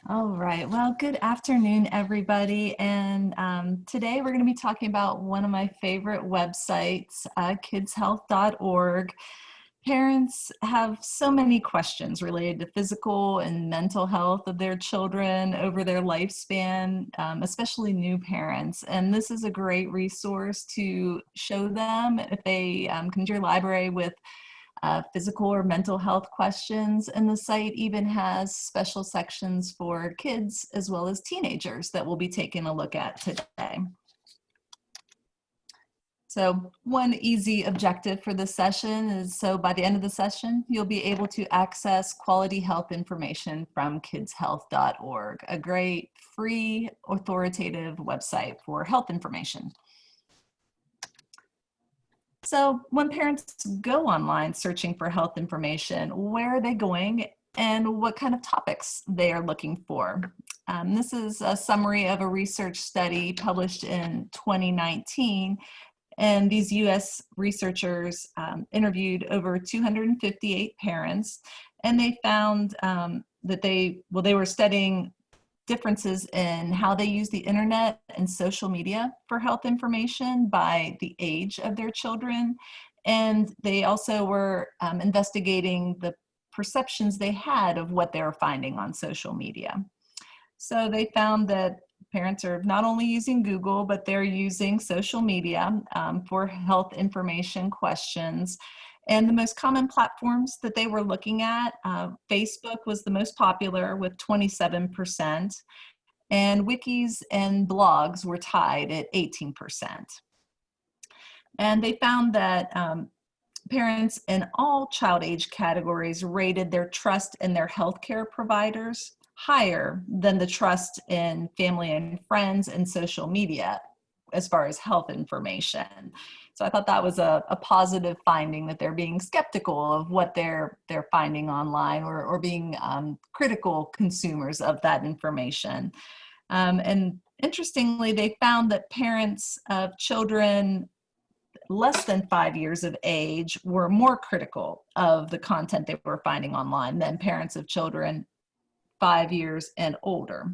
All right. Well, good afternoon, everybody. And today we're going to be talking about one of my favorite websites, kidshealth.org. Parents have so many questions related to physical and mental health of their children over their lifespan, especially new parents. And this is a great resource to show them if they come to your library with physical or mental health questions, and the site even has special sections for kids as well as teenagers that we'll be taking a look at today. So one easy objective for this session is so by the end of the session, you'll be able to access quality health information from kidshealth.org, a great free authoritative website for health information. So when parents go online searching for health information, where are they going and what kind of topics they are looking for? This is a summary of a research study published in 2019. And these US researchers interviewed over 258 parents, and they found that they were studying differences in how they use the internet and social media for health information by the age of their children. And they also were investigating the perceptions they had of what they were finding on social media. So they found that parents are not only using Google, but they're using social media for health information questions. And the most common platforms that they were looking at, Facebook was the most popular with 27%, and wikis and blogs were tied at 18%. And they found that parents in all child age categories rated their trust in their healthcare providers higher than the trust in family and friends and social media as far as health information. So I thought that was a positive finding, that they're being skeptical of what they're finding online, or being critical consumers of that information. And interestingly, they found that parents of children less than 5 years of age were more critical of the content they were finding online than parents of children 5 years and older.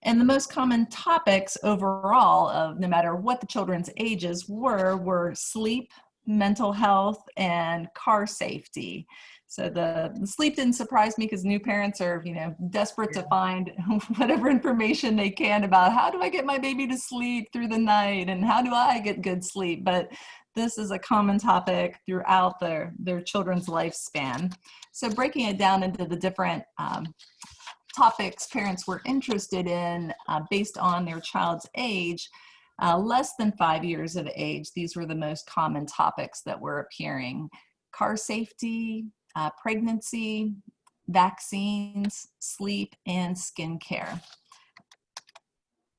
And the most common topics overall, of no matter what the children's ages were sleep, mental health, and car safety. So the sleep didn't surprise me, because new parents are, desperate to find whatever information they can about how do I get my baby to sleep through the night and how do I get good sleep. But this is a common topic throughout their children's lifespan. So breaking it down into the different topics parents were interested in based on their child's age, less than 5 years of age, these were the most common topics that were appearing: car safety, pregnancy, vaccines, sleep, and skincare.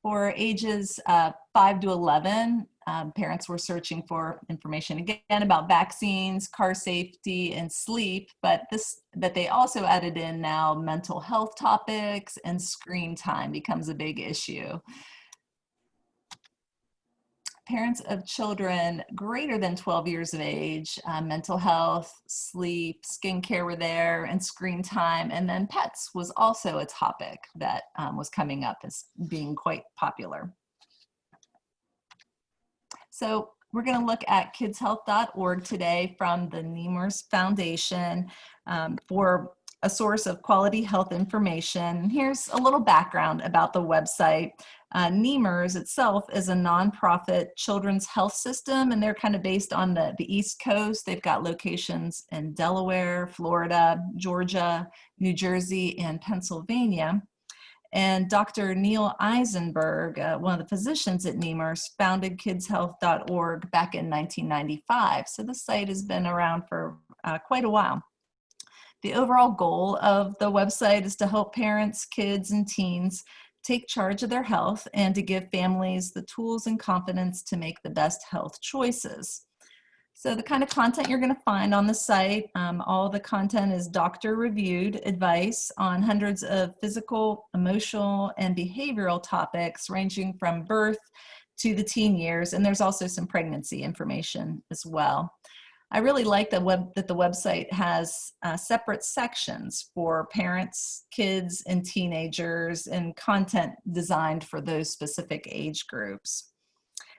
For ages 5 to 11, parents were searching for information again about vaccines, car safety, and sleep, but they also added in now mental health topics, and screen time becomes a big issue. Parents of children greater than 12 years of age, mental health, sleep, skincare were there, and screen time. And then pets was also a topic that was coming up as being quite popular. So we're going to look at kidshealth.org today from the Nemours Foundation for a source of quality health information. Here's a little background about the website. Nemours itself is a nonprofit children's health system, and they're kind of based on the East Coast. They've got locations in Delaware, Florida, Georgia, New Jersey, and Pennsylvania. And Dr. Neil Eisenberg, one of the physicians at Nemours, founded kidshealth.org back in 1995. So the site has been around for quite a while. The overall goal of the website is to help parents, kids, and teens take charge of their health and to give families the tools and confidence to make the best health choices. So the kind of content you're going to find on the site, all the content is doctor-reviewed advice on hundreds of physical, emotional, and behavioral topics ranging from birth to the teen years, and there's also some pregnancy information as well. I really like that the website has separate sections for parents, kids, and teenagers, and content designed for those specific age groups.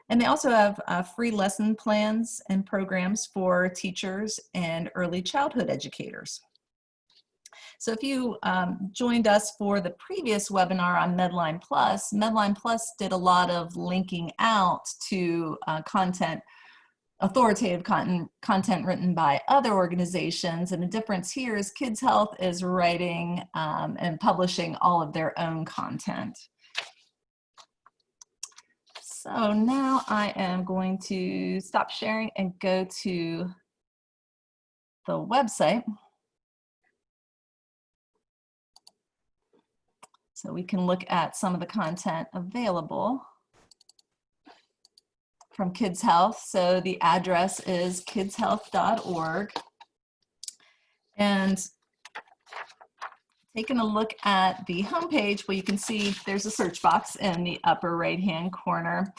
And they also have free lesson plans and programs for teachers and early childhood educators. So if you joined us for the previous webinar on Medline Plus did a lot of linking out to authoritative content written by other organizations. And the difference here is Kids Health is writing and publishing all of their own content. So now I am going to stop sharing and go to the website. So we can look at some of the content available from Kids Health. So the address is kidshealth.org. And taking a look at the homepage, well, you can see there's a search box in the upper right-hand corner.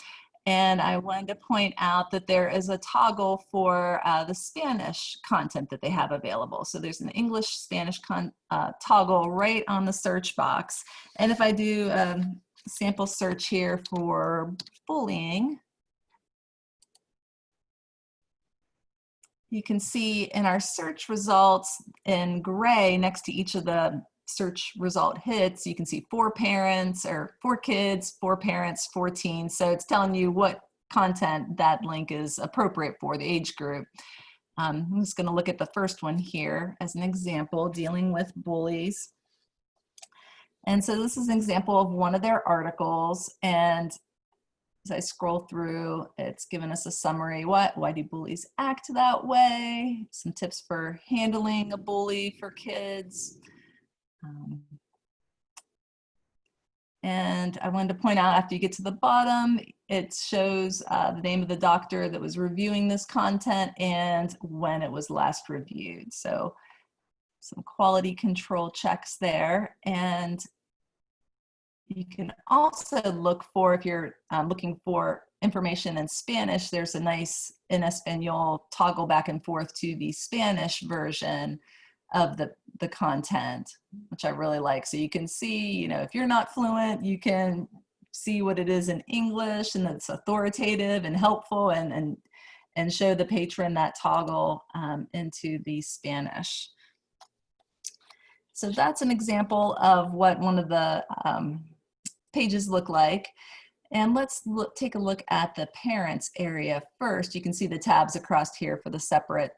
And I wanted to point out that there is a toggle for the Spanish content that they have available. So there's an English-Spanish toggle right on the search box. And if I do a sample search here for bullying, you can see in our search results in gray next to each of the search result hits, you can see 4 parents or 4 kids, 4 parents, 4 teens. So it's telling you what content that link is appropriate for the age group. I'm just going to look at the first one here as an example, dealing with bullies. And so this is an example of one of their articles. And as I scroll through, it's given us a summary. Why do bullies act that way? Some tips for handling a bully for kids. And I wanted to point out, after you get to the bottom, it shows the name of the doctor that was reviewing this content and when it was last reviewed. So some quality control checks there. And you can also look for, if you're looking for information in Spanish, there's a nice in Espanol toggle back and forth to the Spanish version of the content, which I really like. So you can see, you know, if you're not fluent, you can see what it is in English and it's authoritative and helpful, and show the patron that toggle into the Spanish. So that's an example of what one of the pages look like. And let's take a look at the parents area first. You can see the tabs across here for the separate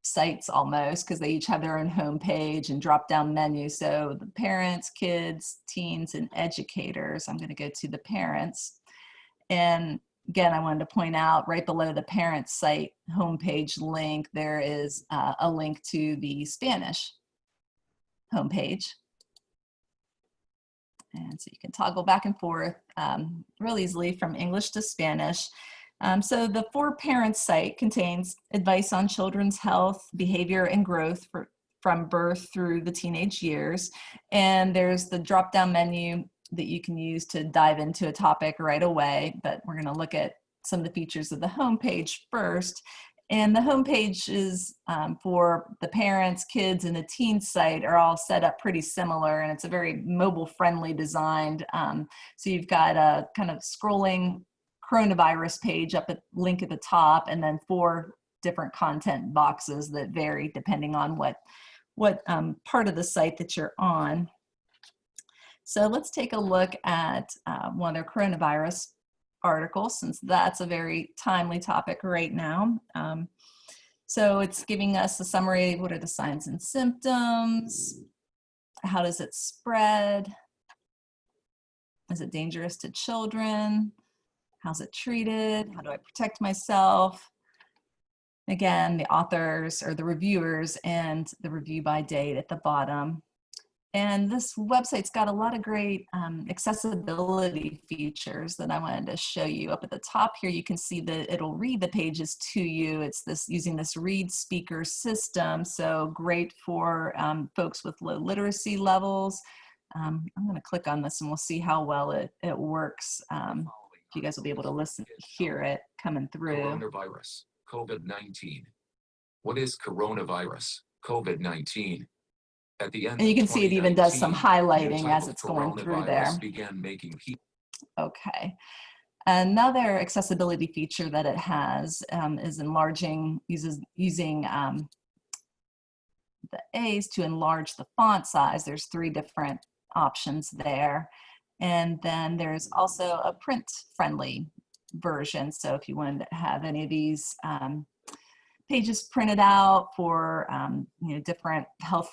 sites almost, because they each have their own home page and drop down menu. So the parents, kids, teens, and educators. I'm going to go to the parents. And again, I wanted to point out right below the parents site homepage link, there is a link to the Spanish homepage. And so you can toggle back and forth real easily from English to Spanish. So the For Parents site contains advice on children's health, behavior, and growth from birth through the teenage years. And there's the drop-down menu that you can use to dive into a topic right away. But we're going to look at some of the features of the homepage first. And the homepage is for the parents, kids, and the teen site are all set up pretty similar, and it's a very mobile-friendly designed. So you've got a kind of scrolling coronavirus page up at link at the top, and then 4 different content boxes that vary depending on what part of the site that you're on. So let's take a look at one of their coronavirus articles, since that's a very timely topic right now. So it's giving us a summary. What are the signs and symptoms? How does it spread? Is it dangerous to children? How's it treated? How do I protect myself? Again, the authors or the reviewers and the review by date at the bottom. And this website's got a lot of great accessibility features that I wanted to show you. Up at the top here, you can see that it'll read the pages to you. It's using this read speaker system, so great for folks with low literacy levels. I'm going to click on this and we'll see how well it works. You guys will be able to hear it coming through. Coronavirus, COVID-19. What is coronavirus, COVID-19? At the end And you of can see it even does some 2019, highlighting as it's going through there. coronavirus began making people. Okay. Another accessibility feature that it has is using the A's to enlarge the font size. There's 3 different options there. And then there's also a print-friendly version. So if you wanted to have any of these pages printed out for different health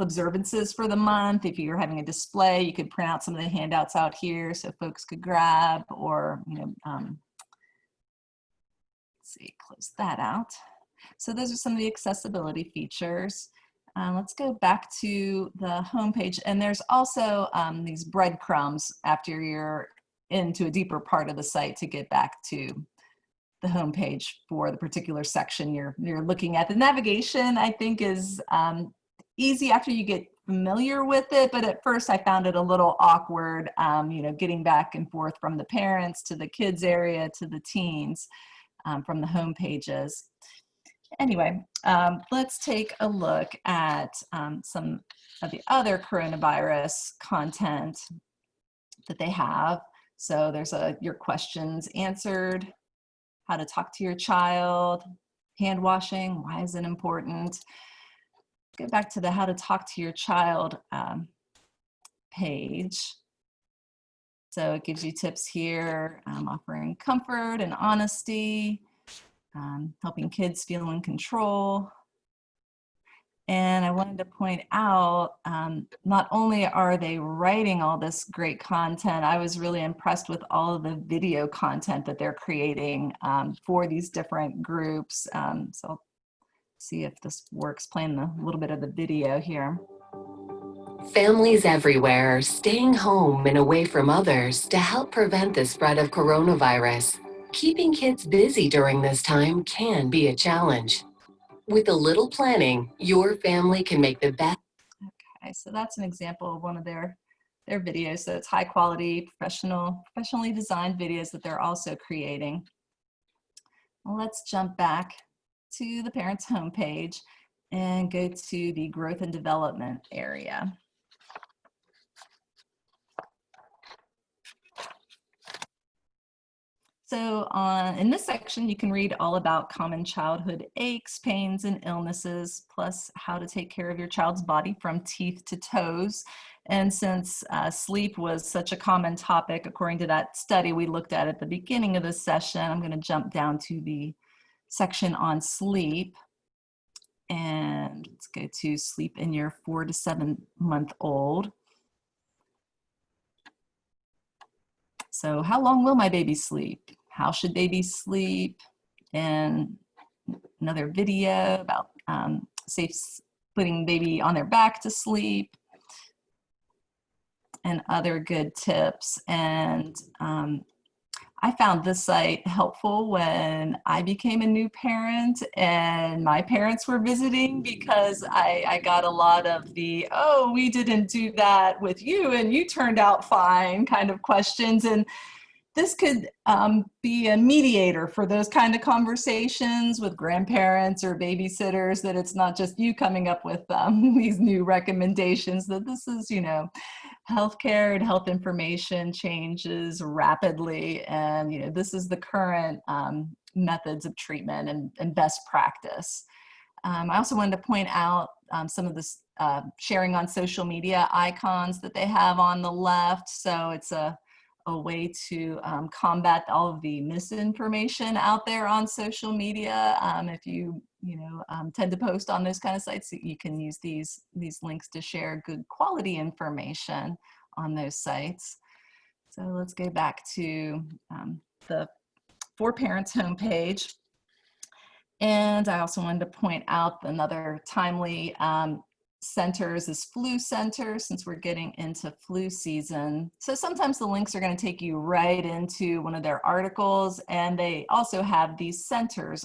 observances for the month, if you're having a display, you could print out some of the handouts out here so folks could grab, or let's see, close that out. So those are some of the accessibility features. Let's go back to the homepage, and there's also these breadcrumbs after you're into a deeper part of the site to get back to the homepage for the particular section you're looking at. The navigation, I think, is easy after you get familiar with it, but at first I found it a little awkward, getting back and forth from the parents to the kids area to the teens from the home pages. Anyway, let's take a look at some of the other coronavirus content that they have. So there's your questions answered, how to talk to your child, hand washing, why is it important? Go back to the how to talk to your child page. So it gives you tips here, offering comfort and honesty, helping kids feel in control. And I wanted to point out, not only are they writing all this great content, I was really impressed with all of the video content that they're creating for these different groups. So I'll see if this works, playing a little bit of the video here. Families everywhere are staying home and away from others to help prevent the spread of coronavirus. Keeping kids busy during this time can be a challenge. With a little planning, your family can make the best. Okay, so that's an example of one of their videos. So it's high quality, professionally designed videos that they're also creating. Well, let's jump back to the parents' homepage and go to the growth and development area. So in this section, you can read all about common childhood aches, pains, and illnesses, plus how to take care of your child's body from teeth to toes. And since sleep was such a common topic, according to that study we looked at the beginning of the session, I'm going to jump down to the section on sleep. And let's go to sleep in your 4 to 7 month old. So how long will my baby sleep? How should babies sleep? And another video about safe putting baby on their back to sleep and other good tips. And I found this site helpful when I became a new parent and my parents were visiting, because I got a lot of the, oh, we didn't do that with you and you turned out fine kind of questions. And this could be a mediator for those kind of conversations with grandparents or babysitters, that it's not just you coming up with these new recommendations, that this is, healthcare and health information changes rapidly. And, this is the current methods of treatment and best practice. I also wanted to point out some of this sharing on social media icons that they have on the left. So it's a way to combat all of the misinformation out there on social media. If you tend to post on those kind of sites, you can use these links to share good quality information on those sites. So let's go back to the For Parents homepage. And I also wanted to point out another timely centers is flu center, since we're getting into flu season. So sometimes the links are going to take you right into one of their articles, and they also have these centers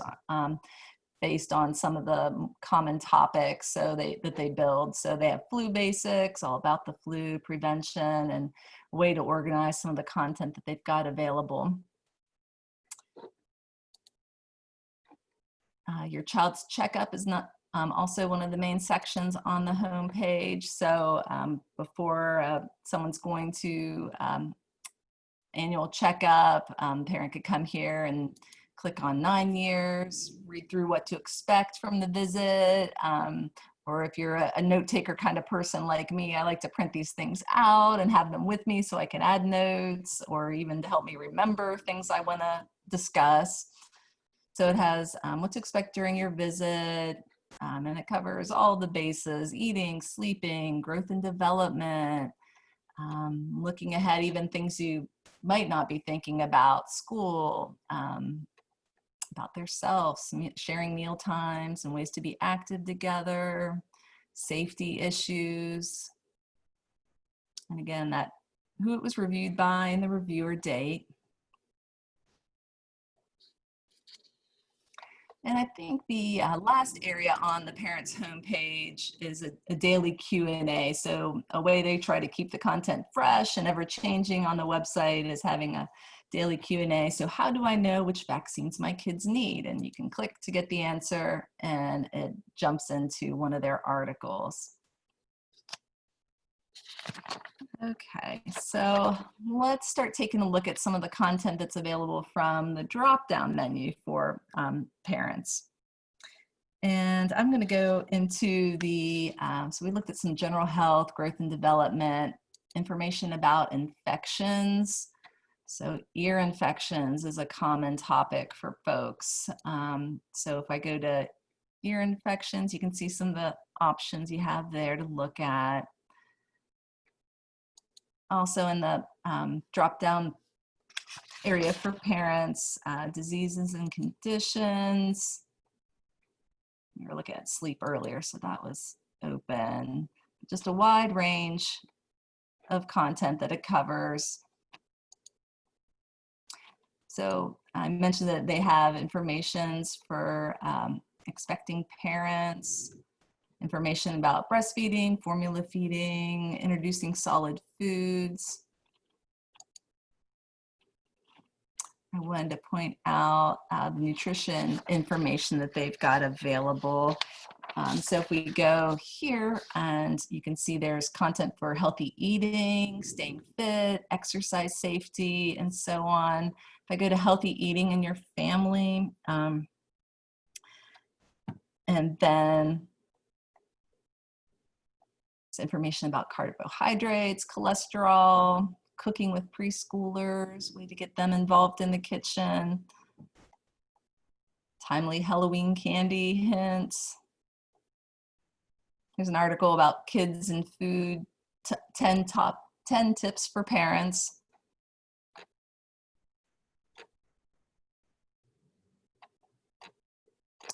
based on some of the common topics that they build. So they have flu basics, all about the flu prevention, and a way to organize some of the content that they've got available. Your child's checkup is not also one of the main sections on the home page. So before someone's going to annual checkup, parent could come here and click on 9 years, read through what to expect from the visit. Or if you're a note taker kind of person like me, I like to print these things out and have them with me so I can add notes, or even to help me remember things I want to discuss. So it has what to expect during your visit, and it covers all the bases: eating, sleeping, growth and development, looking ahead, even things you might not be thinking about, school, about themselves, sharing meal times and ways to be active together, safety issues, and again, that who it was reviewed by and the reviewer date. And I think the last area on the parents' homepage is a daily Q&A. So a way they try to keep the content fresh and ever-changing on the website is having a daily Q&A. So how do I know which vaccines my kids need? And you can click to get the answer, and it jumps into one of their articles. Okay, so let's start taking a look at some of the content that's available from the drop-down menu for parents. And I'm going to go into the, so we looked at some general health, growth and development, information about infections. So ear infections is a common topic for folks. So if I go to ear infections, you can see some of the options you have there to look at. Also in the drop-down area for parents, diseases and conditions. We were looking at sleep earlier, so that was open. Just a wide range of content that it covers. So I mentioned that they have informations for expecting parents, information about breastfeeding, formula feeding, introducing solid foods. I wanted to point out the nutrition information that they've got available. So if we go here, and you can see there's content for healthy eating, staying fit, exercise safety, and so on. If I go to healthy eating in your family, and then it's information about carbohydrates, cholesterol, cooking with preschoolers, way to get them involved in the kitchen, timely Halloween candy hints. There's an article about kids and food, 10 tips for parents.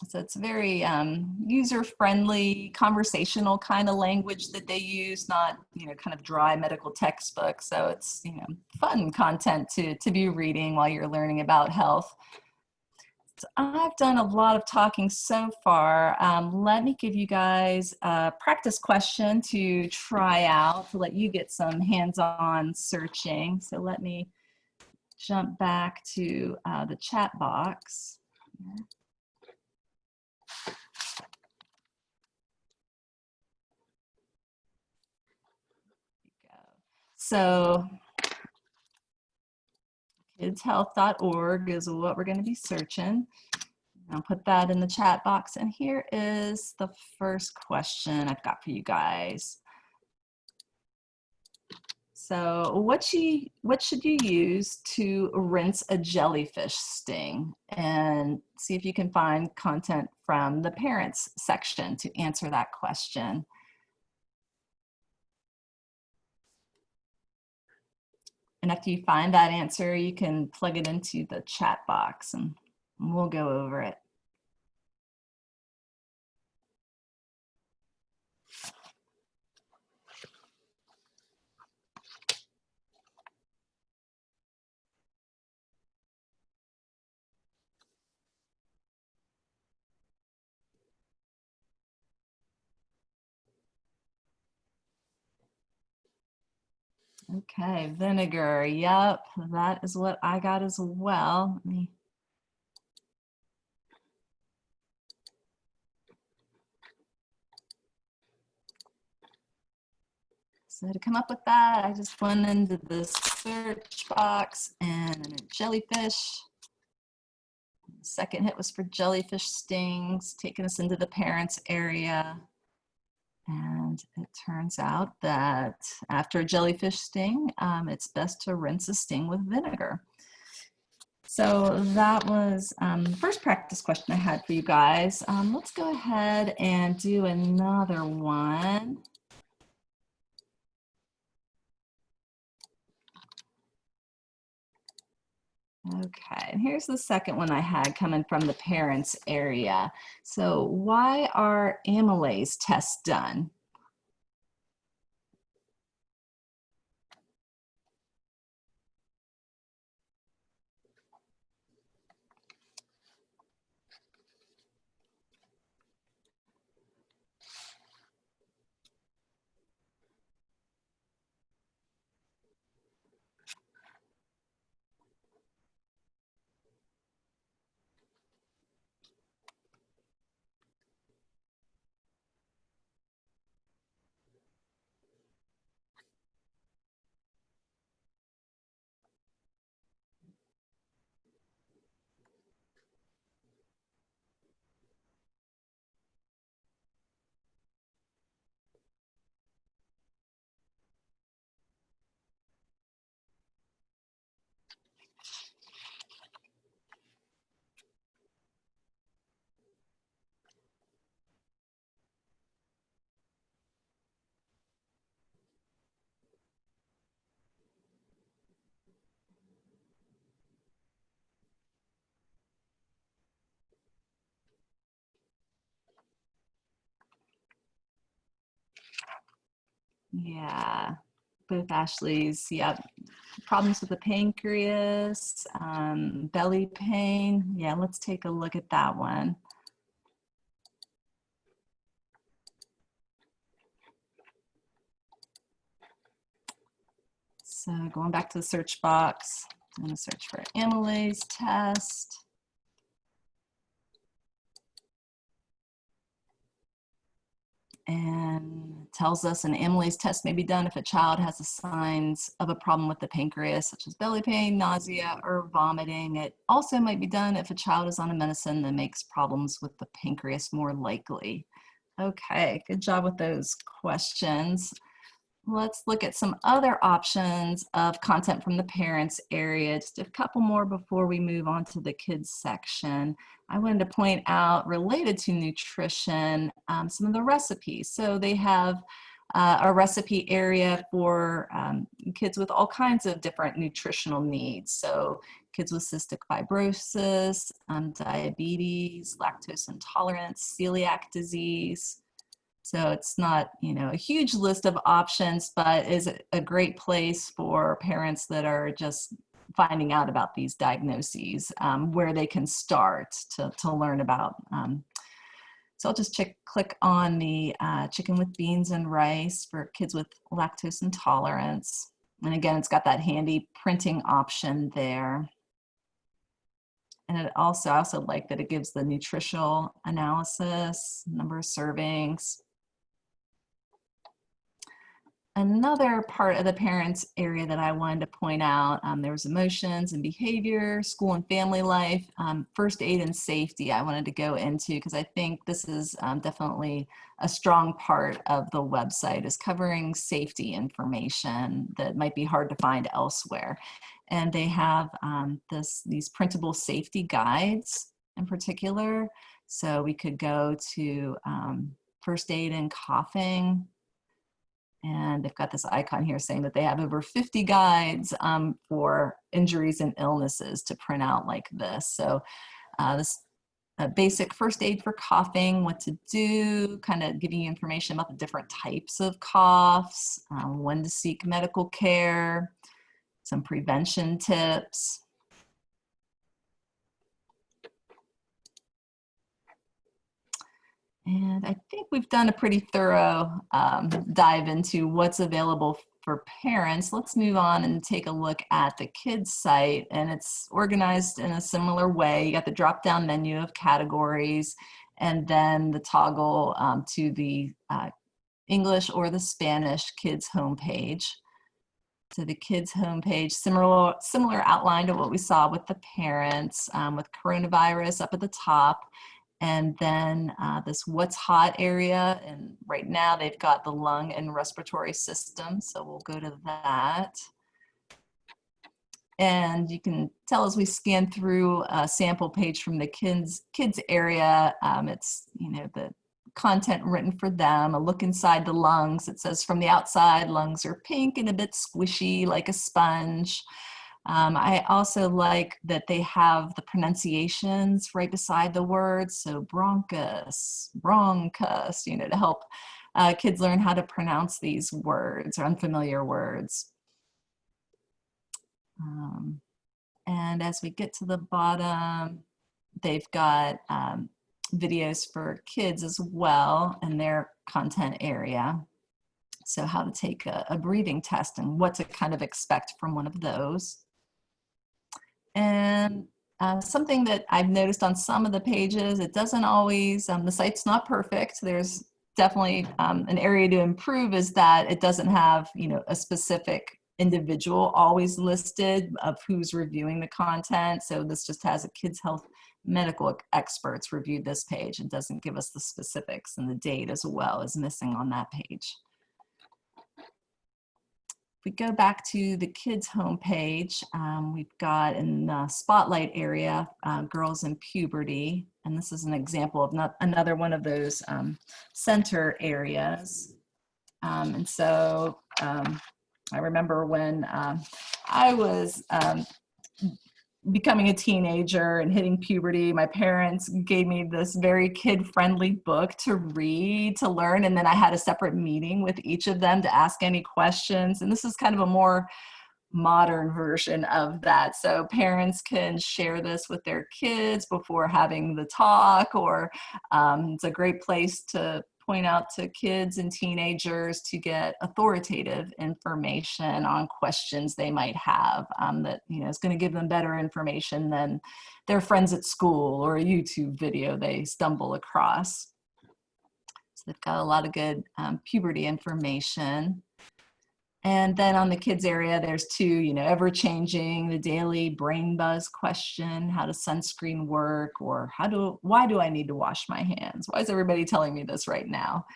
So it's very user-friendly, conversational kind of language that they use, not, kind of dry medical textbook. So it's, fun content to be reading while you're learning about health. So I've done a lot of talking so far. Let me give you guys a practice question to try out to let you get some hands-on searching. So let me jump back to the chat box. So kidshealth.org is what we're going to be searching. I'll put that in the chat box. And here is the first question I've got for you guys. So what should you use to rinse a jellyfish sting? And see if you can find content from the parents section to answer that question. And after you find that answer, you can plug it into the chat box and we'll go over it. Okay, vinegar. Yep, that is what I got as well. So to come up with that, I just went into the search box and jellyfish. The second hit was for jellyfish stings, taking us into the parents area. And it turns out that after a jellyfish sting, it's best to rinse a sting with vinegar. So that was the first practice question I had for you guys. Let's go ahead and do another one. Okay, and here's the second one I had coming from the parents area. So why are amylase tests done? Yeah, both Ashleys. Yep. Problems with the pancreas, belly pain. Yeah, let's take a look at that one. So going back to the search box, I'm going to search for amylase test. And tells us an amylase test may be done if a child has the signs of a problem with the pancreas, such as belly pain, nausea, or vomiting. It also might be done if a child is on a medicine that makes problems with the pancreas more likely. Okay, good job with those questions. Let's look at some other options of content from the parents area. Just a couple more before we move on to the kids section. I wanted to point out, related to nutrition, some of the recipes. So they have a recipe area for kids with all kinds of different nutritional needs. So kids with cystic fibrosis, diabetes, lactose intolerance, celiac disease. So it's not, a huge list of options, but is a great place for parents that are just finding out about these diagnoses, where they can start to learn about. So I'll just click on the chicken with beans and rice for kids with lactose intolerance. And again, it's got that handy printing option there. And I also like that it gives the nutritional analysis, number of servings. Another part of the parents area that I wanted to point out, there was emotions and behavior, school and family life, first aid and safety I wanted to go into because I think this is definitely a strong part of the website, is covering safety information that might be hard to find elsewhere. And they have these printable safety guides in particular. So we could go to first aid and coughing. And they've got this icon here saying that they have over 50 guides for injuries and illnesses to print out like this. So this basic first aid for coughing, what to do, kind of giving you information about the different types of coughs, when to seek medical care, some prevention tips. And I think we've done a pretty thorough dive into what's available for parents. Let's move on and take a look at the kids site, and it's organized in a similar way. You got the drop-down menu of categories, and then the toggle to the English or the Spanish kids homepage. So the kids homepage, similar outline to what we saw with the parents, with coronavirus up at the top. And then this what's hot area. And right now they've got the lung and respiratory system. So we'll go to that. And you can tell as we scan through a sample page from the kids area, it's, the content written for them, a look inside the lungs. It says from the outside, lungs are pink and a bit squishy like a sponge. I also like that they have the pronunciations right beside the words. So bronchus, bronchus, to help kids learn how to pronounce these words or unfamiliar words. And as we get to the bottom, they've got videos for kids as well in their content area. So how to take a breathing test and what to kind of expect from one of those. And something that I've noticed on some of the pages, it doesn't always, the site's not perfect. There's definitely an area to improve, is that it doesn't have, a specific individual always listed of who's reviewing the content. So this just has a kids health medical experts reviewed this page. It doesn't give us the specifics, and the date as well is missing on that page. If we go back to the kids homepage, we've got in the spotlight area, girls in puberty. And this is an example of another one of those center areas. And so I remember when I was becoming a teenager and hitting puberty, my parents gave me this very kid-friendly book to read, to learn, and then I had a separate meeting with each of them to ask any questions. And this is kind of a more modern version of that. So parents can share this with their kids before having the talk, or it's a great place to point out to kids and teenagers to get authoritative information on questions they might have that is going to give them better information than their friends at school or a YouTube video they stumble across. So they've got a lot of good puberty information. And then on the kids area, there's two, ever-changing, the daily brain buzz question, how does sunscreen work, or why do I need to wash my hands? Why is everybody telling me this right now?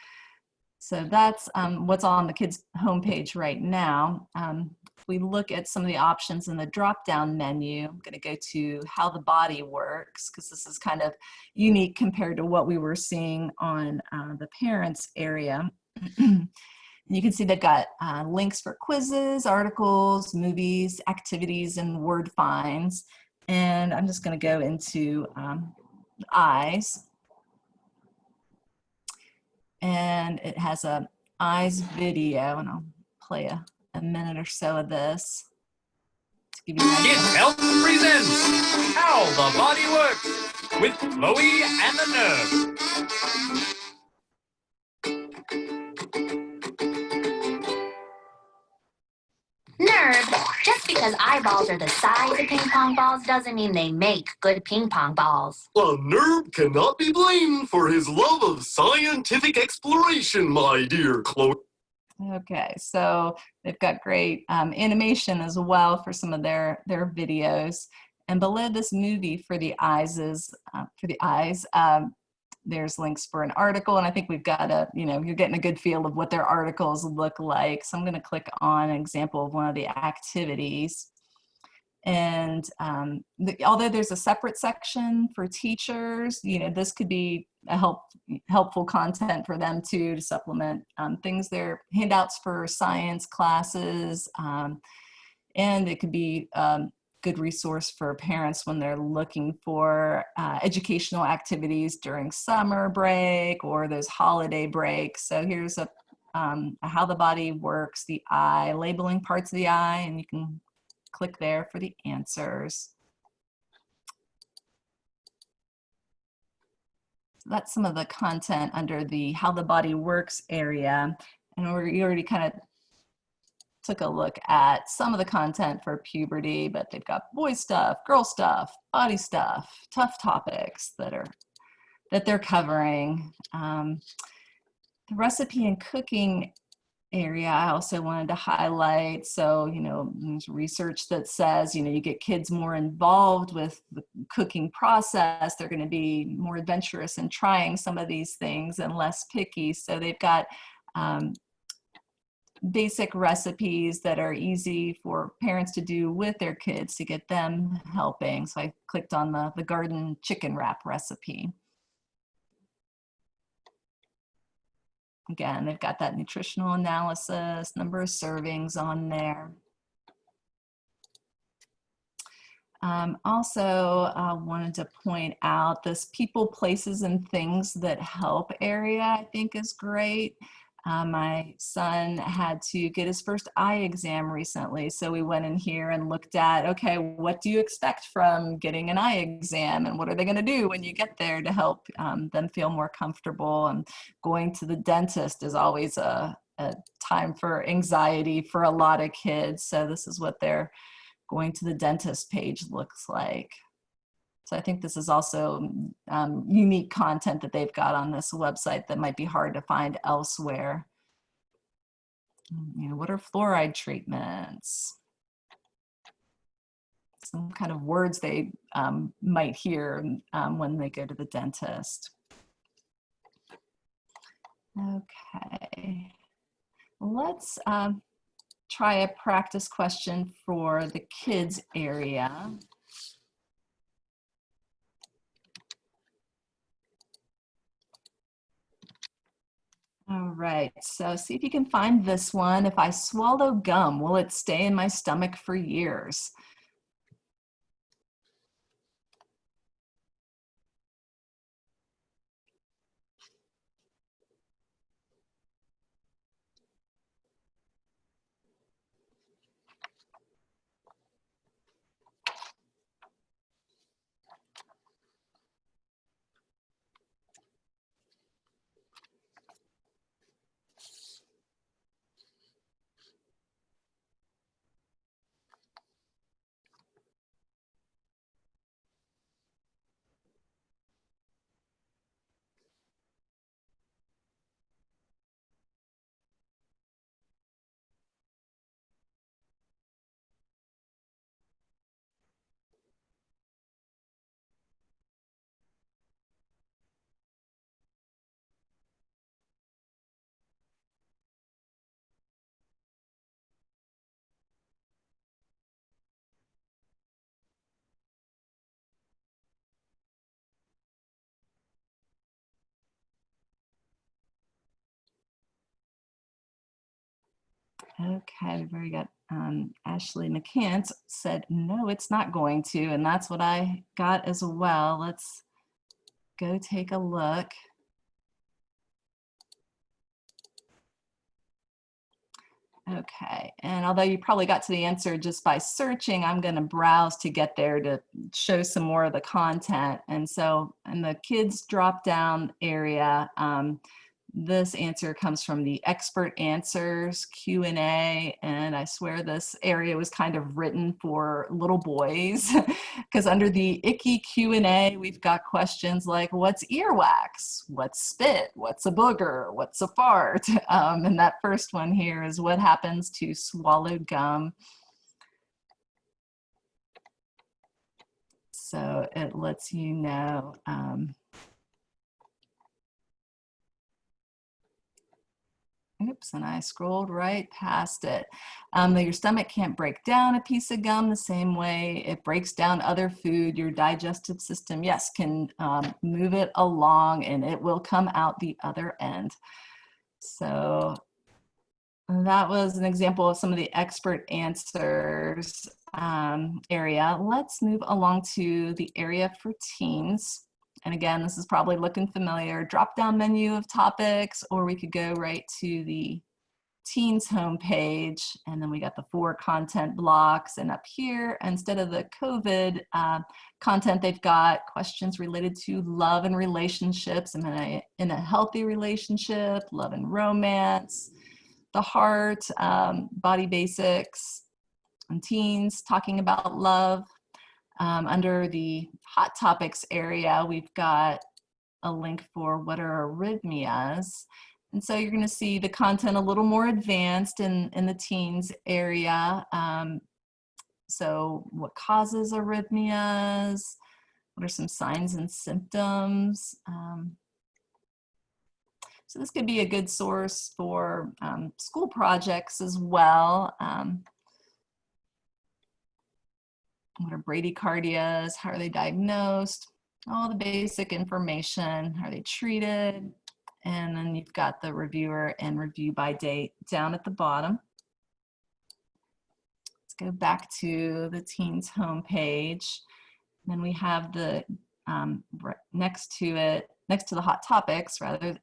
So that's what's on the kids homepage right now. If we look at some of the options in the drop-down menu, I'm gonna go to how the body works, because this is kind of unique compared to what we were seeing on the parents area. You can see they've got links for quizzes, articles, movies, activities, and word finds. And I'm just going to go into the eyes. And it has a eyes video, and I'll play a minute or so of this to give you an idea. Kids Health presents How the Body Works with Chloe and the Nerve. Nerd, just because eyeballs are the size of ping pong balls doesn't mean they make good ping pong balls. A nerd cannot be blamed for his love of scientific exploration, my dear Chloe. Okay, so they've got great animation as well for some of their videos. And below this movie for the eyes there's links for an article, and I think we've got you're getting a good feel of what their articles look like. So I'm going to click on an example of one of the activities. And although there's a separate section for teachers, this could be a helpful content for them too, to supplement things, their handouts for science classes, and it could be good resource for parents when they're looking for educational activities during summer break or those holiday breaks. So here's a how the body works, the eye, labeling parts of the eye, and you can click there for the answers. So that's some of the content under the how the body works area. And we already kind of took a look at some of the content for puberty, but they've got boy stuff, girl stuff, body stuff, tough topics that they're covering. The recipe and cooking area I also wanted to highlight. So, there's research that says, you get kids more involved with the cooking process. They're going to be more adventurous in trying some of these things and less picky. So they've got basic recipes that are easy for parents to do with their kids to get them helping. So I clicked on the garden chicken wrap recipe. Again, they've got that nutritional analysis, number of servings on there. Also, wanted to point out this people, places, and things that help area, I think is great. My son had to get his first eye exam recently, so we went in here and looked at, okay, what do you expect from getting an eye exam, and what are they going to do when you get there to help them feel more comfortable? And going to the dentist is always a time for anxiety for a lot of kids, so this is what their going to the dentist page looks like. So I think this is also unique content that they've got on this website that might be hard to find elsewhere. What are fluoride treatments? Some kind of words they might hear when they go to the dentist. Okay, let's try a practice question for the kids area. All right, so see if you can find this one. If I swallow gum, will it stay in my stomach for years? Okay, we've already got Ashley McCants said, no, it's not going to, and that's what I got as well. Let's go take a look. Okay, and although you probably got to the answer just by searching, I'm going to browse to get there to show some more of the content. And so in the kids drop down area, this answer comes from the expert answers Q&A, and I swear this area was kind of written for little boys because under the icky Q&A, we've got questions like, what's earwax? What's spit? What's a booger? What's a fart? And that first one here is what happens to swallowed gum. So it lets you know oops, and I scrolled right past it. That your stomach can't break down a piece of gum the same way it breaks down other food. Your digestive system, yes, can move it along and it will come out the other end. So that was an example of some of the expert answers area. Let's move along to the area for teens. And again, this is probably looking familiar. Drop down menu of topics, or we could go right to the teens homepage. And then we got the 4 content blocks. And up here, instead of the COVID content, they've got questions related to love and relationships. Am I in a healthy relationship? Love and romance, the heart, body basics, and teens talking about love. Under the hot topics area, we've got a link for what are arrhythmias. And so you're going to see the content a little more advanced in the teens area. So what causes arrhythmias? What are some signs and symptoms? So this could be a good source for school projects as well. What are bradycardias? How are they diagnosed? All the basic information. How are they treated? And then you've got the reviewer and review by date down at the bottom. Let's go back to the teens homepage. Then we have the next to the hot topics, rather,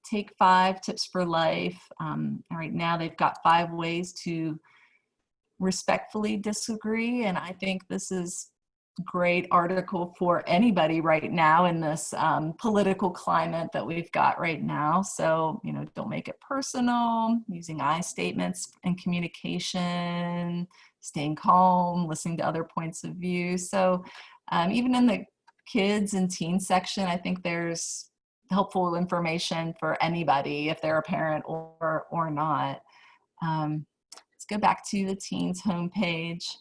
take 5 tips for life. Right now they've got 5 ways to respectfully disagree, and I think this is a great article for anybody right now in this political climate that we've got right now. So, you know, don't make it personal, using I statements in communication, staying calm, listening to other points of view. So even in the kids and teen section, I think there's helpful information for anybody if they're a parent or not. Let's go back to the teens homepage,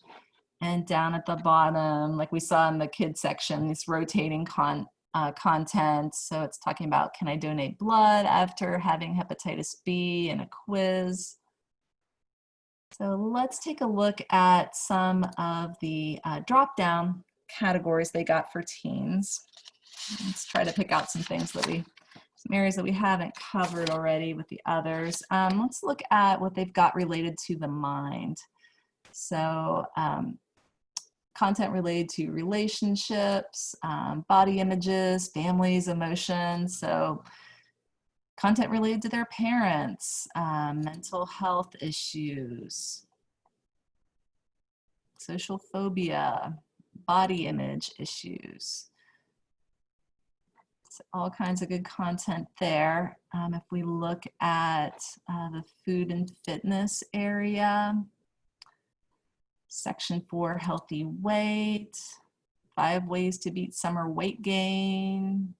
and down at the bottom, like we saw in the kids section, this rotating content. So it's talking about, can I donate blood after having hepatitis B, and a quiz. So let's take a look at some of the drop-down categories they got for teens. Let's try to pick out some things that some areas that we haven't covered already with the others. Let's look at what they've got related to the mind. So content related to relationships, body images, families, emotions. So content related to their parents, mental health issues, social phobia, body image issues. So all kinds of good content there. If we look at the food and fitness area, section 4, healthy weight, 5 ways to beat summer weight gain,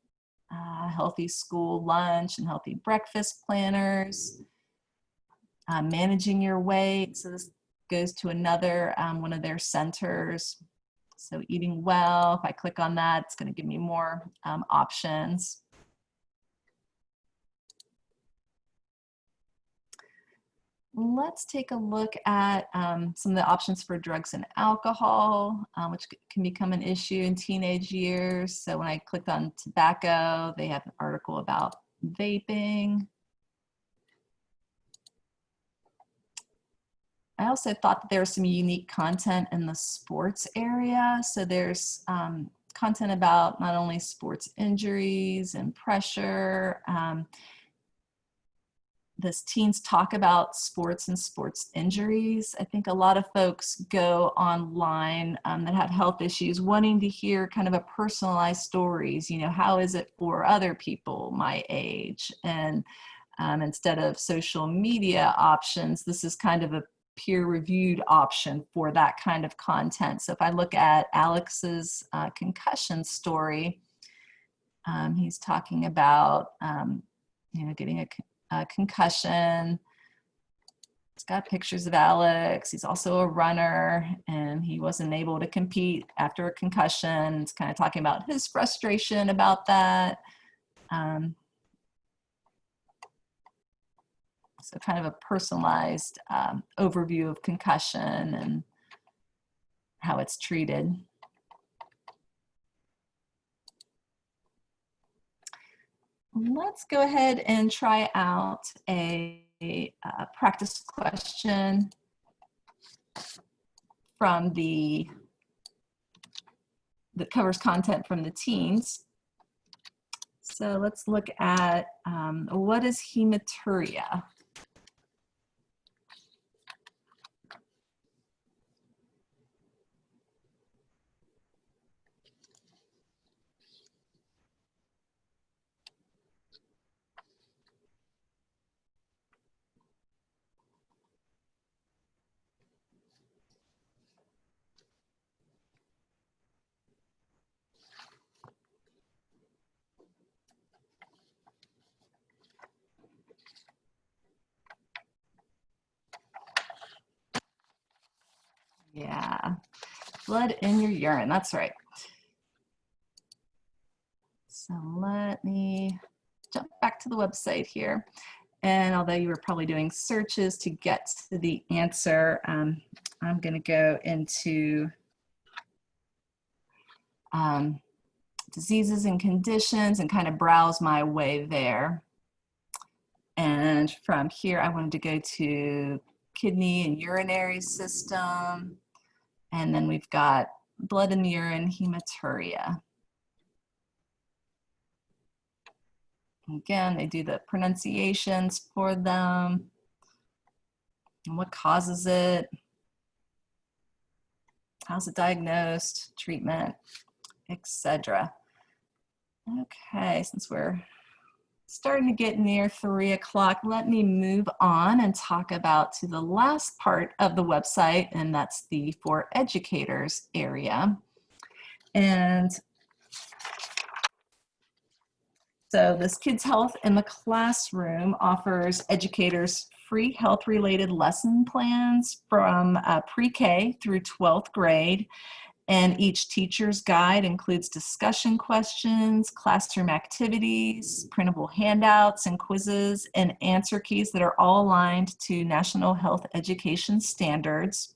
healthy school lunch and healthy breakfast planners, managing your weight. So this goes to another one of their centers. So eating well, if I click on that, it's going to give me more options. Let's take a look at some of the options for drugs and alcohol, which can become an issue in teenage years. So when I clicked on tobacco, they have an article about vaping. I also thought that there was some unique content in the sports area. So there's content about not only sports injuries and pressure. This teens talk about sports and sports injuries. I think a lot of folks go online that have health issues wanting to hear kind of a personalized stories. You know, how is it for other people my age? And instead of social media options, this is kind of a peer-reviewed option for that kind of content. So if I look at Alex's concussion story, he's talking about you know, getting a concussion. It's got pictures of Alex. He's also a runner, and he wasn't able to compete after a concussion. It's kind of talking about his frustration about that. So kind of a personalized overview of concussion and how it's treated. Let's go ahead and try out a practice question from that covers content from the teens. So let's look at what is hematuria? Blood in your urine, that's right. So let me jump back to the website here. And although you were probably doing searches to get to the answer, I'm going to go into diseases and conditions and kind of browse my way there. And from here, I wanted to go to kidney and urinary system. And then we've got blood in the urine, hematuria. Again, they do the pronunciations for them and what causes it, how's it diagnosed, treatment, etc. Okay, since we're starting to get near 3 o'clock, let me move on and talk about to the last part of the website, and that's the for educators area. And so this Kids Health in the Classroom offers educators free health-related lesson plans from pre-K through 12th grade. And each teacher's guide includes discussion questions, classroom activities, printable handouts and quizzes, and answer keys that are all aligned to National Health Education Standards.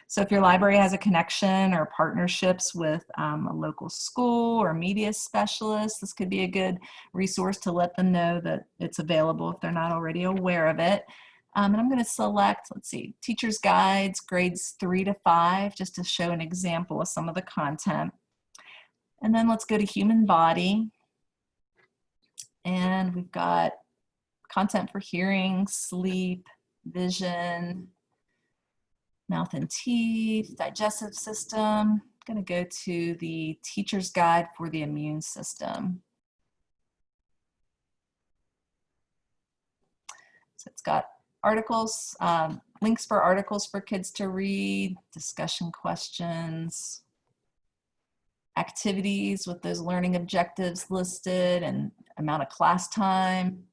So if your library has a connection or partnerships with a local school or media specialist, this could be a good resource to let them know that it's available if they're not already aware of it. And I'm going to select, let's see, Teacher's Guides, grades 3 to 5, just to show an example of some of the content. And then let's go to Human Body. And we've got content for hearing, sleep, vision, mouth and teeth, digestive system. I'm going to go to the Teacher's Guide for the immune system. So it's got articles, links for articles for kids to read, discussion questions, activities with those learning objectives listed, and amount of class time.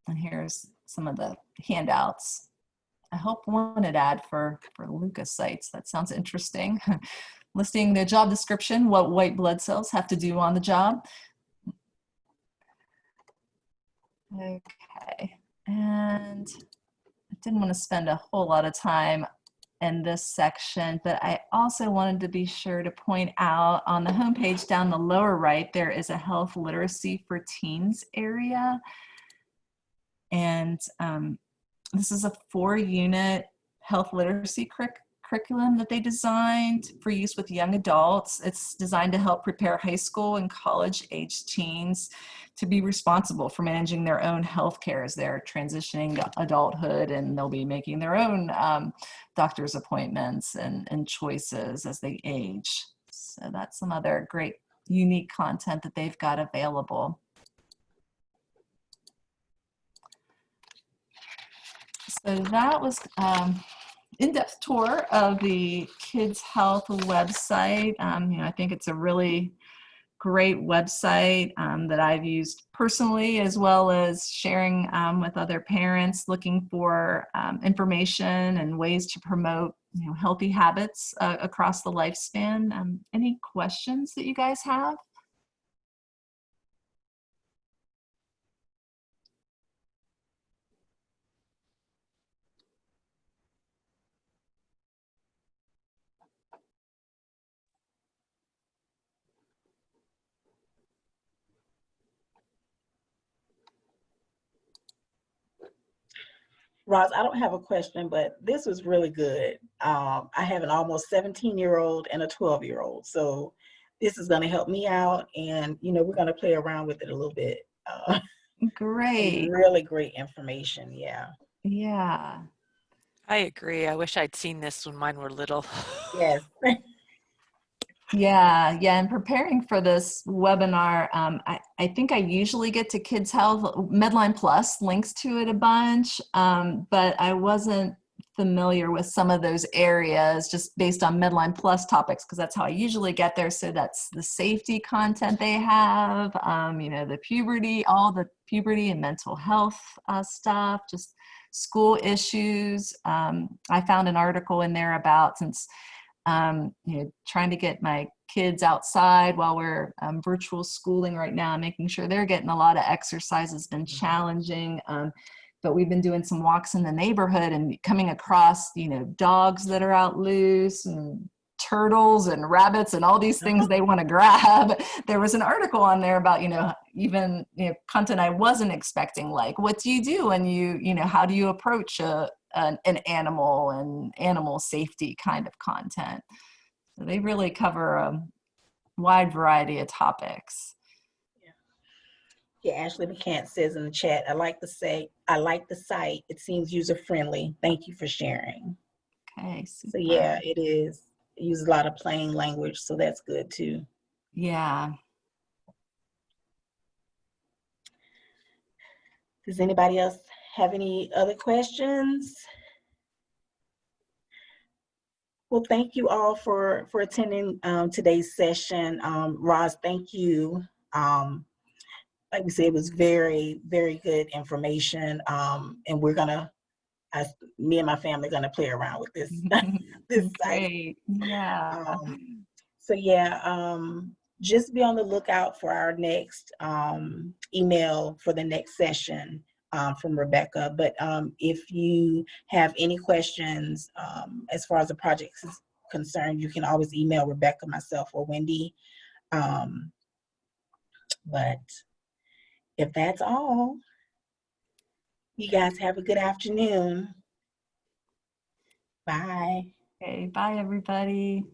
And here's some of the handouts. I hope one would add for Lucas sites. That sounds interesting. Listing the job description, what white blood cells have to do on the job. Okay, and I didn't want to spend a whole lot of time in this section, but I also wanted to be sure to point out on the homepage down the lower right, there is a health literacy for teens area. And this is a 4-unit health literacy curriculum that they designed for use with young adults. It's designed to help prepare high school and college-aged teens to be responsible for managing their own health care as they're transitioning to adulthood, and they'll be making their own doctor's appointments and choices as they age. So that's some other great unique content that they've got available. So that was in-depth tour of the Kids Health website. I think it's a really great website that I've used personally, as well as sharing with other parents looking for information and ways to promote healthy habits across the lifespan. Any questions that you guys have? Roz, I don't have a question, but this was really good. I have an almost 17-year-old and a 12-year-old. So this is going to help me out. And, we're going to play around with it a little bit. Great. Really great information. Yeah. Yeah. I agree. I wish I'd seen this when mine were little. Yes. Yeah. And preparing for this webinar, I think I usually get to Kids Health, Medline Plus links to it a bunch, but I wasn't familiar with some of those areas just based on Medline Plus topics, because that's how I usually get there. So that's the safety content they have, the puberty, all the puberty and mental health stuff, just school issues. I found an article in there about, since trying to get my kids outside while we're virtual schooling right now, making sure they're getting a lot of exercise has been challenging. But we've been doing some walks in the neighborhood and coming across, dogs that are out loose and turtles and rabbits and all these things they want to grab. There was an article on there about, even content I wasn't expecting, like, what do you do and how do you approach an animal and animal safety kind of content. So they really cover a wide variety of topics. Yeah, Ashley McCant says in the chat, I like the site. It seems user-friendly. Thank you for sharing. Okay, super. So yeah, it is. It uses a lot of plain language, so that's good too. Yeah. Does anybody else have any other questions? Well, thank you all for attending today's session. Roz, thank you. Like we said, it was very, very good information. And we're gonna, me and my family, gonna play around with this this site. Great. Yeah. So yeah, just be on the lookout for our next email for the next session from Rebecca. But if you have any questions as far as the project is concerned, you can always email Rebecca, myself, or Wendy. But if that's all, you guys have a good afternoon. Bye. Okay, bye everybody.